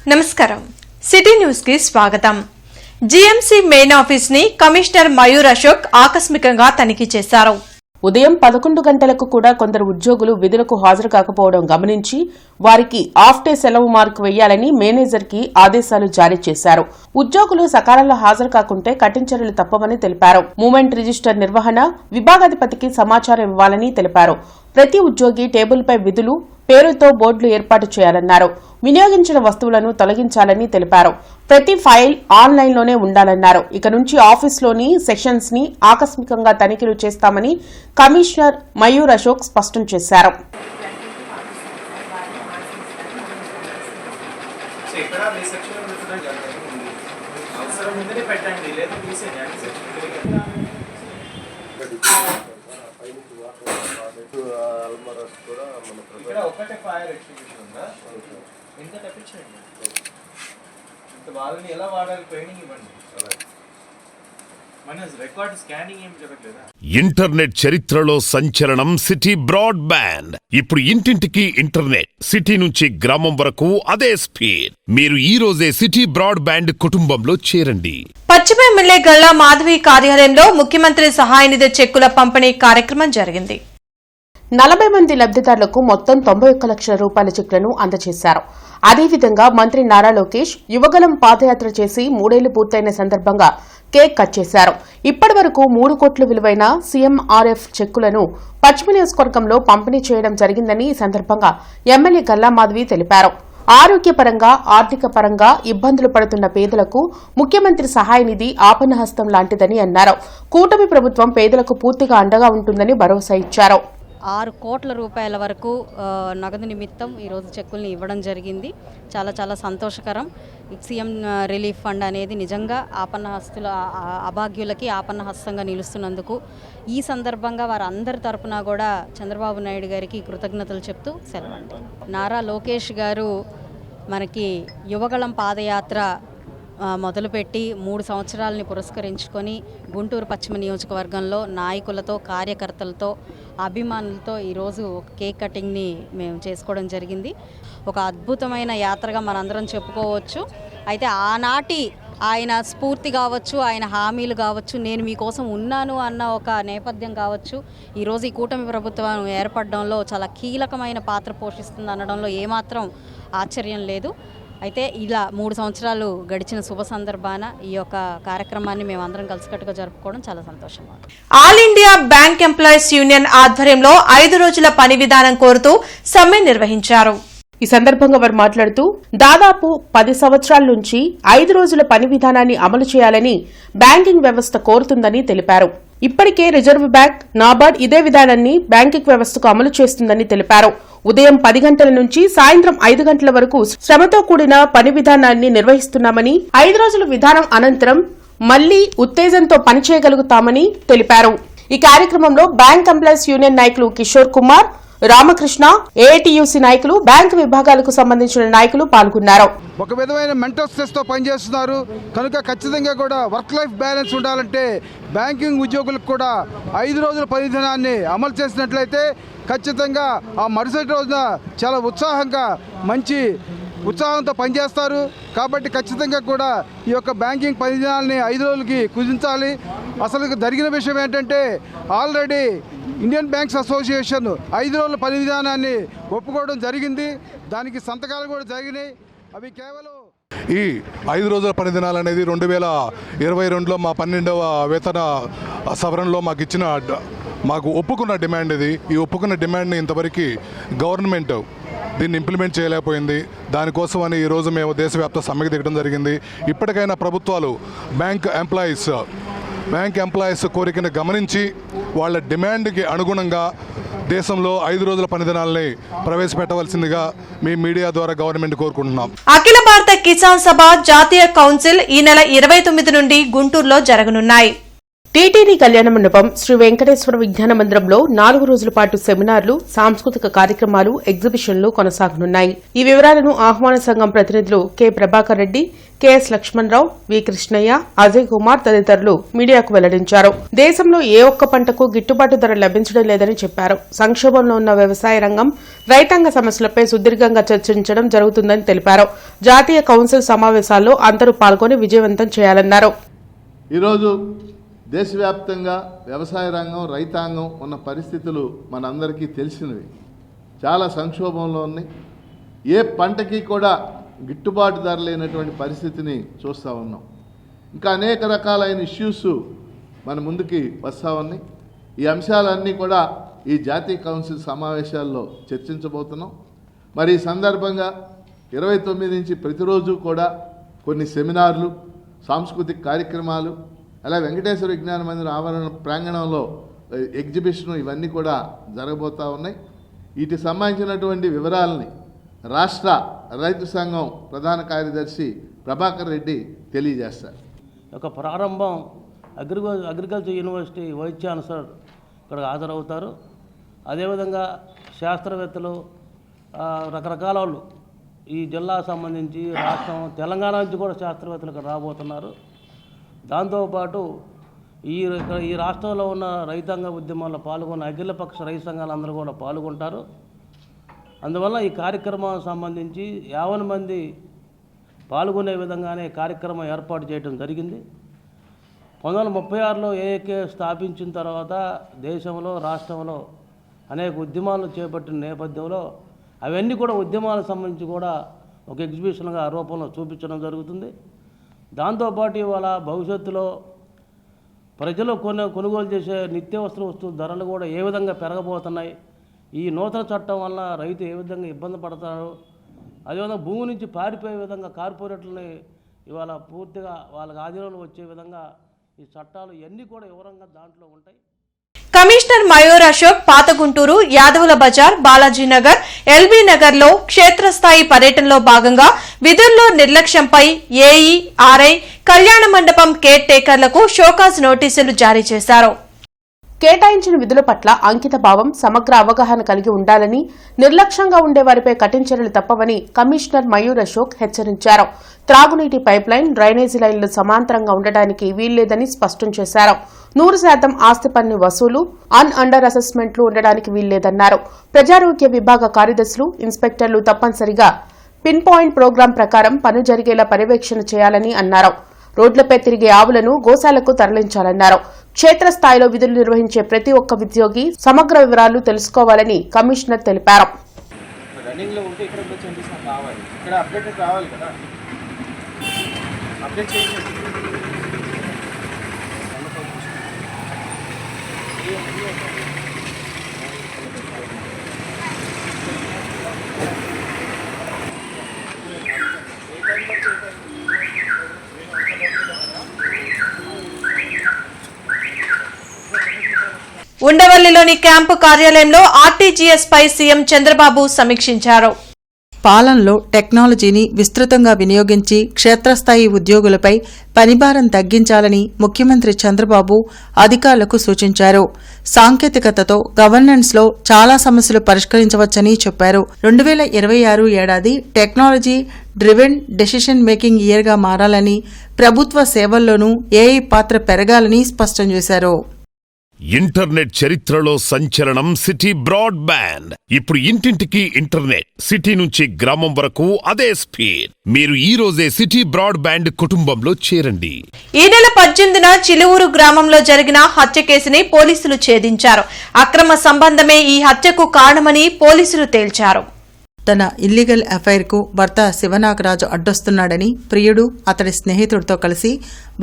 నమస్కారం city news కి స్వాగతం। జీఎంసీ మెయిన్ ఆఫీస్ ని కమిషనర్ మయూర్ అశోక్ ఆకస్మికంగా తనిఖీ చేశారు। ఉదయం 11 గంటలకు కూడా కొందరు ఉద్యోగులు విధులకు హాజరు కాకపోవడం గమనించి వారికి హాఫ్ డే సెలవు మార్కు వేయాలని మేనేజర్ కి ఆదేశాలు జారీ చేశారు। ఉద్యోగులు సకాలంలో హాజరు కాకుంటే కఠిన చర్యలు తప్పవని తెలిపారు। మూవ్మెంట్ రిజిస్టర్ నిర్వహణ విభాగాధిపతికి సమాచారం ఇవ్వాలని తెలిపారు। ప్రతి ఉద్యోగి టేబుల్పై విధులు పేరుతో బోర్డులు ఏర్పాటు చేయాలన్నారు। వినియోగించిన వస్తువులను తొలగించాలని తెలిపారు। ప్రతి ఫైల్ ఆన్లైన్లోనే ఉండాలన్నారు। ఇక నుంచి ఆఫీస్లోని సెషన్స్ ని ఆకస్మికంగా తనిఖీలు చేస్తామని కమిషనర్ మయూర్ అశోక్ స్పష్టం చేశారు। ఒకటే ఫైర్ ఎగ్జిక్యూషన్ ఉందా ఇంత తప్పించండి ఇంత వాళ్ళని ఎలా వాడాలి ట్రైనింగ్ ఇవ్వండి మన రికార్డ్ స్కానింగ్ ఏం జరగలేదా ఇంటర్నెట్ చరిత్రలో సంచలనం సిటీ బ్రాడ్బ్యాండ్ ఇప్పుడు ఇంటింటికి ఇంటర్నెట్ సిటీ నుంచి గ్రామం వరకు అదే స్పీడ్ మీరు ఈ రోజే సిటీ బ్రాడ్బ్యాండ్ కుటుంబంలో చేరండి। పశ్చిమ ఎమ్మెల్యే గల్లా మాధవి కార్యాలయంలో ముఖ్యమంత్రి సహాయ నిధి చెక్కుల పంపిణీ కార్యక్రమం జరిగింది। 40 మంది లబ్దిదారులకు మొత్తం 91 లక్షల రూపాయల చెక్లను అందజేశారు। అదేవిధంగా మంత్రి నారా లోకేష్ యువగలం పాదయాత్ర చేసి 3 ఏళ్లు పూర్తయిన సందర్భంగా కేక్ కట్ చేశారు। ఇప్పటి వరకు 3 కోట్ల విలువైన సీఎంఆర్ఎఫ్ చెక్కులను పశ్చిమ నియోజకవర్గంలో పంపిణీ చేయడం జరిగిందని ఈ సందర్భంగా ఎమ్మెల్యే గల్లా మాధవి తెలిపారు। ఆరోగ్యపరంగా ఆర్థిక పరంగా ఇబ్బందులు పడుతున్న పేదలకు ముఖ్యమంత్రి సహాయ నిధి ఆపన్నహస్తం లాంటిదని అన్నారు। కూటమి ప్రభుత్వం పేదలకు పూర్తిగా అండగా ఉంటుందని భరోసా ఇచ్చారు। 6 కోట్ల రూపాయల వరకు నగదు నిమిత్తం ఈరోజు చెక్కుల్ని ఇవ్వడం జరిగింది। చాలా సంతోషకరం। సీఎం రిలీఫ్ ఫండ్ అనేది నిజంగా ఆపన్నహస్తుల అభాగ్యులకి ఆపన్నహస్తంగా నిలుస్తున్నందుకు ఈ సందర్భంగా వారందరి తరపున కూడా చంద్రబాబు నాయుడు గారికి కృతజ్ఞతలు చెప్తూ సెలవండి। నారా లోకేష్ గారు మనకి యువగళం పాదయాత్ర మొదలుపెట్టి 3 సంవత్సరాలని పురస్కరించుకొని గుంటూరు పశ్చిమ నియోజకవర్గంలో నాయకులతో కార్యకర్తలతో అభిమానులతో ఈరోజు కేక్ కటింగ్ని మేము చేసుకోవడం జరిగింది। ఒక అద్భుతమైన యాత్రగా మనందరం చెప్పుకోవచ్చు। అయితే ఆనాటి ఆయన స్ఫూర్తి కావచ్చు, ఆయన హామీలు కావచ్చు, నేను మీకోసం ఉన్నాను అన్న ఒక నేపథ్యం కావచ్చు, ఈరోజు ఈ కూటమి ప్రభుత్వం ఏర్పడడంలో చాలా కీలకమైన పాత్ర పోషిస్తుంది అనడంలో ఏమాత్రం ఆశ్చర్యం లేదు। అయితే ఇలా 3 సంవత్సరాలు గడిచిన శుభ సందర్భాన ఈ యొక్క కార్యక్రమాన్ని మేమందరం కలిసికట్టుగా జరుపుకోవడం చాలా సంతోషంగా ఉంది। All India bank employees union ఆధ్వర్యంలో 5 రోజుల పని విధానం కోరుతూ సమ్మె నిర్వహించారు। ఈ సందర్భంగా వారు మాట్లాడుతూ దాదాపు 10 సంవత్సరాల నుంచి 5 రోజుల పని విధానాన్ని అమలు చేయాలని బ్యాంకింగ్ వ్యవస్థ కోరుతుందని తెలిపారు। ఇప్పటికే రిజర్వ్ బ్యాంక్, నాబార్డ్ ఇదే విధానాన్ని బ్యాంకింగ్ వ్యవస్థకు అమలు చేస్తుందని తెలిపారు। ఉదయం 10 గంటల నుంచి సాయంత్రం 5 గంటల వరకు శ్రమతో కూడిన పని విధానాన్ని నిర్వహిస్తున్నామని 5 రోజుల విధానం అనంతరం మళ్లీ ఉత్తేజంతో పనిచేయగలుగుతామని తెలిపారు। ఈ కార్యక్రమంలో బ్యాంక్ ఎంప్లాయీస్ యూనియన్ నాయకులు కిషోర్ కుమార్, రామకృష్ణ, ఏఐటియుసి నాయకులు, బ్యాంకు విభాగాలకు సంబంధించిన నాయకులు పాల్గొన్నారు। ఒక విధమైన మెంటల్ స్ట్రెస్ తో పనిచేస్తున్నారు కనుక ఖచ్చితంగా కూడా వర్క్ లైఫ్ బ్యాలెన్స్ ఉండాలంటే బ్యాంకింగ్ ఉద్యోగులకు కూడా 5 రోజుల పని దినాన్ని అమలు చేసినట్లయితే ఖచ్చితంగా ఆ మరుసటి రోజున చాలా మంచి ఉత్సాహంతో పనిచేస్తారు। కాబట్టి ఖచ్చితంగా కూడా ఈ యొక్క బ్యాంకింగ్ పని దినాలని 5 రోజులకి కుదించాలి। అసలు జరిగిన విషయం ఏంటంటే ఆల్రెడీ ఇండియన్ బ్యాంక్స్ అసోసియేషన్ 5 రోజుల పని విధానాన్ని ఒప్పుకోవడం జరిగింది, దానికి సంతకాలు కూడా జరిగినాయి। అవి కేవలం ఈ 5 రోజుల పని దినాలు అనేది 2022లో మా 12వ వేతన సవరణలో మాకు ఒప్పుకున్న డిమాండ్ ఇది। ఈ ఒప్పుకున్న డిమాండ్ని ఇంతవరకు గవర్నమెంట్ దీన్ని ఇంప్లిమెంట్ చేయలేకపోయింది। దానికోసం అని ఈరోజు మేము దేశవ్యాప్త సమ్మెకు దిగడం జరిగింది। ఇప్పటికైనా ప్రభుత్వాలు బ్యాంక్ ఎంప్లాయీస్ కోరికను గమనించి వాళ్ళ డిమాండ్కి అనుగుణంగా దేశంలో 5 రోజుల పని దినాలని ప్రవేశపెట్టవలసిందిగా మీ మీడియా ద్వారా గవర్నమెంట్ కోరుకుంటున్నాం। అఖిల భారత కిసాన్ సభ జాతీయ కౌన్సిల్ ఈ నెల 29 నుండి గుంటూరులో జరగనున్నాయి। టీటీడీ కళ్యాణ మండపం శ్రీ వెంకటేశ్వర విజ్ఞాన మందిరంలో 4 రోజుల పాటు సెమినార్లు, సాంస్కృతిక కార్యక్రమాలు, ఎగ్జిబిషన్లు కొనసాగనున్నాయి. ఈ వివరాలను ఆహ్వాన సంఘం ప్రతినిధులు కె ప్రభాకర్ రెడ్డి, కెఎస్ లక్ష్మణరావు, వి కృష్ణయ్య, అజయ్ కుమార్ తదితరులు మీడియాకు వెల్లడించారు. దేశంలో ఏ ఒక్క పంటకు గిట్టుబాటు ధర లభించడం లేదని చెప్పారు. సంక్షోభంలో ఉన్న వ్యవసాయ రంగం, రైతాంగ సమస్యలపై సుదీర్ఘంగా చర్చించడం జరుగుతుందని తెలిపారు. జాతీయ కౌన్సిల్ సమావేశాల్లో అందరూ పాల్గొని విజయవంతం చేయాలన్నారు. ఈరోజు దేశవ్యాప్తంగా వ్యవసాయ రంగం, రైతాంగం ఉన్న పరిస్థితులు మనందరికీ తెలిసినవి. చాలా సంక్షోభంలో ఉన్నాయి. ఏ పంటకి కూడా గిట్టుబాటు ధర లేనటువంటి పరిస్థితిని చూస్తూ ఉన్నాం. ఇంకా అనేక రకాలైన ఇష్యూస్ మన ముందుకి వస్తూ ఉన్నాయి. ఈ అంశాలన్నీ కూడా ఈ జాతీయ కౌన్సిల్ సమావేశాల్లో చర్చించబోతున్నాం. మరి ఈ సందర్భంగా 29 నుంచి ప్రతిరోజు కూడా కొన్ని సెమినార్లు, సాంస్కృతిక కార్యక్రమాలు, అలా వెంకటేశ్వర విజ్ఞాన మందిరం ఆవరణ ప్రాంగణంలో ఎగ్జిబిషన్ ఇవన్నీ కూడా జరగబోతూ ఉన్నాయి. వీటికి సంబంధించినటువంటి వివరాలని రాష్ట్ర రైతు సంఘం ప్రధాన కార్యదర్శి ప్రభాకర్ రెడ్డి తెలియజేస్తారు. ఒక ప్రారంభం అగ్రికల్చర్ యూనివర్సిటీ వైస్ ఛాన్సలర్ ఇక్కడ హాజరవుతారు. అదేవిధంగా శాస్త్రవేత్తలు, రకరకాల వాళ్ళు ఈ జిల్లాకు సంబంధించి రాష్ట్రం, తెలంగాణ నుంచి కూడా శాస్త్రవేత్తలు ఇక్కడ రాబోతున్నారు. దాంతోపాటు ఈ రాష్ట్రంలో ఉన్న రైతాంగ ఉద్యమాల్లో పాల్గొన్న అఖిలపక్ష రైతు సంఘాలందరూ కూడా పాల్గొంటారు. అందువల్ల ఈ కార్యక్రమానికి సంబంధించి 50 మంది పాల్గొనే విధంగానే కార్యక్రమం ఏర్పాటు చేయడం జరిగింది. 1936లో ఏఏకే స్థాపించిన తర్వాత దేశంలో, రాష్ట్రంలో అనేక ఉద్యమాలు చేపట్టిన నేపథ్యంలో అవన్నీ కూడా ఉద్యమాలకు సంబంధించి కూడా ఒక ఎగ్జిబిషన్గా ఆ రూపంలో చూపించడం జరుగుతుంది. దాంతోపాటు ఇవాళ భవిష్యత్తులో ప్రజలు కొనుగోలు చేసే నిత్యావసర వస్తువుల ధరలు కూడా ఏ విధంగా పెరగబోతున్నాయి, ఈ నూతన చట్టం వల్ల రైతు ఏ విధంగా ఇబ్బంది పడతారు, అదేవిధంగా భూమి నుంచి పారిపోయే విధంగా కార్పొరేట్లని ఇవాళ పూర్తిగా వాళ్ళకి ఆధీనంలో వచ్చే విధంగా ఈ చట్టాలు ఇవన్నీ కూడా వివరంగా దాంట్లో ఉంటాయి. కమిషనర్ మయూర్ అశోక్ పాత గుంటూరు, యాదవుల బజార్, బాలాజీనగర్, ఎల్బీ నగర్ లో క్షేత్రస్థాయి పర్యటనలో భాగంగా విధుల్లో నిర్లక్ష్యంపై ఏఈ, ఆర్ఐ, కళ్యాణ మండపం కేర్ టేకర్లకు షోకాజ్ నోటీసులు జారీ చేశారు. కేటాయించిన విధుల పట్ల అంకిత భావం, సమగ్ర అవగాహన కలిగి ఉండాలని, నిర్లక్ష్యంగా ఉండే వారిపై కఠిన చర్యలు తప్పవని కమిషనర్ మయూర్ అశోక్ హెచ్చరించారు. త్రాగునీటి పైప్లైన్, డ్రైనేజీ లైన్లు సమాంతరంగా ఉండడానికి వీల్లేదని స్పష్టం చేశారు. 100% ఆస్తి పన్ను వసూలు, అండర్ అసెస్మెంట్లు ఉండడానికి వీల్లేదన్నారు. ప్రజారోగ్య విభాగ కార్యదర్శులు, ఇన్స్పెక్టర్లు తప్పనిసరిగా పిన్ పాయింట్ ప్రోగ్రాం ప్రకారం పని జరిగేలా పర్యవేక్షణ చేయాలని అన్నారు. రోడ్లపై తిరిగే ఆవులను గోశాలకు తరలించాలన్నారు. క్షేత్రస్థాయిలో విధులు నిర్వహించే ప్రతి ఒక్క ఉద్యోగి సమగ్ర వివరాలు తెలుసుకోవాలని కమిషనర్ తెలిపారు. రన్నింగ్లో ఉంటే ఇక్కడ కావాలి, ఇక్కడ అప్డేట్ రావాలి కదా, అప్డేట్ చేయండి. ఉండవల్లిలోని క్యాంపు కార్యాలయంలో ఆర్టీజీఎస్ పై సీఎం చంద్రబాబు సమీక్షించారు. పాలనలో టెక్నాలజీని విస్తృతంగా వినియోగించి క్షేత్రస్థాయి ఉద్యోగులపై పనిభారం తగ్గించాలని ముఖ్యమంత్రి చంద్రబాబు అధికారులకు సూచించారు. సాంకేతికతతో గవర్నెన్స్లో చాలా సమస్యలు పరిష్కరించవచ్చని చెప్పారు. 2026 ఏడాది టెక్నాలజీ డ్రివెన్ డెసిషన్ మేకింగ్ ఇయర్గా మారాలని, ప్రభుత్వ సేవల్లోనూ ఏఐ పాత్ర పెరగాలని స్పష్టం చేశారు. ఇంటర్నెట్ చరిత్రలో సంచలనం సిటీ బ్రాడ్బ్యాండ్. ఇప్పుడు ఇంటింటికి ఇంటర్నెట్, సిటీ నుంచి గ్రామం వరకు అదే స్పీడ్. మీరు ఈ రోజే సిటీ బ్రాడ్బ్యాండ్ కుటుంబంలో చేరండి. ఈ నెల 18న చిలువూరు గ్రామంలో జరిగిన హత్య కేసుని పోలీసులు ఛేదించారు. అక్రమ సంబంధమే ఈ హత్యకు కారణమని పోలీసులు తేల్చారు. తన ఇల్లీగల్ అఫైర్కు భర్త శివనాగరాజు అడ్డొస్తున్నాడని, ప్రియుడు అతడి స్నేహితుడితో కలిసి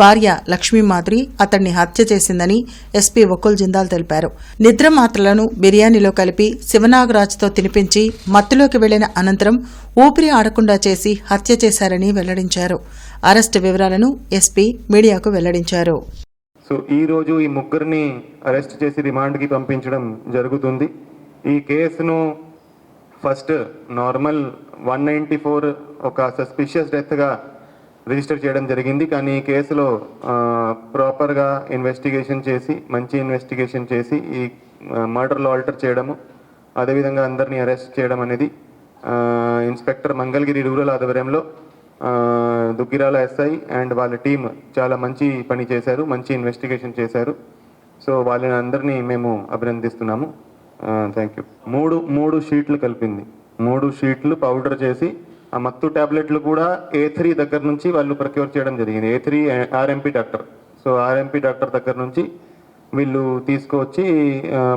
భార్య లక్ష్మీమాధురి అతడిని హత్య చేసిందని ఎస్పీ వకుల్ జిందాల్ తెలిపారు. నిద్ర మాత్రలను బిర్యానీలో కలిపి శివనాగరాజుతో తినిపించి మత్తులోకి వెళ్లిన అనంతరం ఊపిరి ఆడకుండా చేసి హత్య చేశారని వెల్లడించారు. అరెస్టు వివరాలను ఎస్పీ మీడియాకు వెల్లడించారు. సో ఈ రోజు ఈ ముగ్గురిని అరెస్ట్ చేసి రిమాండ్కి పంపించడం జరుగుతుంది. ఈ కేసును ఫస్ట్ నార్మల్ 194 ఒక సస్పిషియస్ డెత్గా రిజిస్టర్ చేయడం జరిగింది. కానీ ఈ కేసులో ప్రాపర్గా ఇన్వెస్టిగేషన్ చేసి మంచి ఇన్వెస్టిగేషన్ చేసి ఈ మర్డర్లో ఆల్టర్ చేయడము, అదేవిధంగా అందరినీ అరెస్ట్ చేయడం అనేది ఇన్స్పెక్టర్ మంగళగిరి రూరల్ ఆధ్వర్యంలో దుగ్గిరాల ఎస్ఐ అండ్ వాళ్ళ టీం చాలా మంచి పని చేశారు, మంచి ఇన్వెస్టిగేషన్ చేశారు. సో వాళ్ళని అందరినీ మేము అభినందిస్తున్నాము. Thank you. మూడు షీట్లు కలిపింది, 3 షీట్లు పౌడర్ చేసి ఆ మత్తు ట్యాబ్లెట్లు కూడా A3 దగ్గర నుంచి వాళ్ళు ప్రొక్యూర్ చేయడం జరిగింది. A3 RMP doctor. So RMP doctor దగ్గర నుంచి వీళ్ళు తీసుకువచ్చి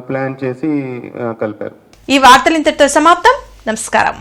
ప్లాన్ చేసి కలిపారు. ఈ వార్తలు ఇంతటితో సమాప్తం. నమస్కారం.